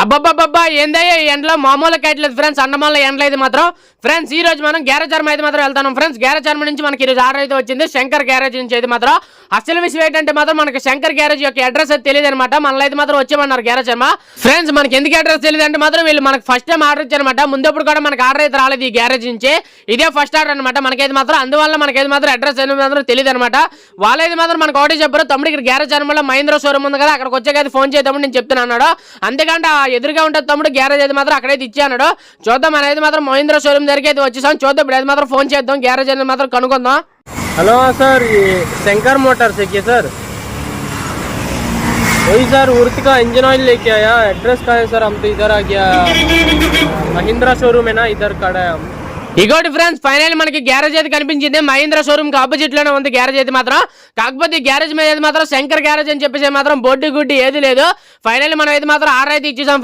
అబ్బబ్బబ్బబ్బా ఏందయ్యా ఈ ఎండలో మామూలు కట్టలేదు ఫ్రెండ్స్, అన్నమాల ఎండలో అయితే మాత్రం ఫ్రెండ్స్ ఈ రోజు మనం గ్యారేజ్ చర్మ అయితే మాత్రం వెళ్తాం ఫ్రెండ్స్. గ్యారేజ్ చర్మ నుంచి మనకి ఈ రోజు ఆర్డర్ అయితే వచ్చింది శంకర్ గ్యారేజ్ నుంచి అయితే మాత్రం. అసలు విషయం ఏంటంటే మాత్రం మనకి శంకర్ గ్యారేజ్ యొక్క అడ్రస్ అయితే తెలియదు అనమాట. మనలో అయితే మాత్రం వచ్చేమన్నారు గ్యారేజ్ చర్మ ఫ్రెండ్స్. మనకి ఎందుకు అడ్రస్ తెలియదు అంటే మాత్రం వీళ్ళు మనకి ఫస్ట్ టైం ఆర్డర్ ఇచ్చారనమాట. ముందప్పుడు కూడా మనకి ఆర్డర్ అయితే రాలేదు ఈ గ్యారేజ్ నుంచి, ఇదే ఫస్ట్ ఆర్డర్ అనమాట మనకైతే మాత్రం. అందువల్ల మనకైతే మాత్రం అడ్రస్ అనేది మాత్రం తెలియదు అనమాట. వాళ్ళైతే మాత్రం మనకు ఒకటి చెప్పారు, తమ్ముడు ఇక్కడ గ్యారేజ్ చర్మలో మహీంద్రా షోరూమ్ ఉంది కదా, అక్కడికి వచ్చాక ఫోన్ చేద్దామని నేను చెప్తాను అన్నాడు. అంతేకాంటే ఎదురుగా ఉంటుంది తమ్ముడు గ్యారేజ్ అయితే మాత్రం అక్కడైతే ఇచ్చి అన్నాడు. చూద్దాం అనేది మాత్రం మహీంద్రా షోరూమ్ దగ్గరికి అయితే వచ్చేసాం. చూద్దాం ఇప్పుడు అయితే మాత్రం ఫోన్ చేద్దాం, గ్యారేజ్ అనేది మాత్రం కనుక్కుందాం. हेलो सर, ये शंकर मोटर से क्या सर? वही सर, उर्त का इंजन ऑयल लेके आया. एड्रेस का है सर, हम तो इधर आ गया. महिंद्रा शोरूम है ना, इधर खड़ा है हम. ఇగోటి ఫ్రెండ్స్ ఫైనల్ మనకి గ్యారేజ్ అయితే కనిపించింది. మహీంద్రా షోరూమ్ కి ఆపోజిట్ లోనే ఉంది గ్యారేజ్ అయితే మాత్రం. కాకపోతే గ్యారేజ్ మీద అయితే మాత్రం శంకర్ గ్యారేజ్ అని చెప్పేసి మాత్రం బోర్డు గుడ్డి ఏది లేదు. ఫైనల్ మనం అయితే మాత్రం ఆర్డర్ అయితే ఇచ్చేసాం.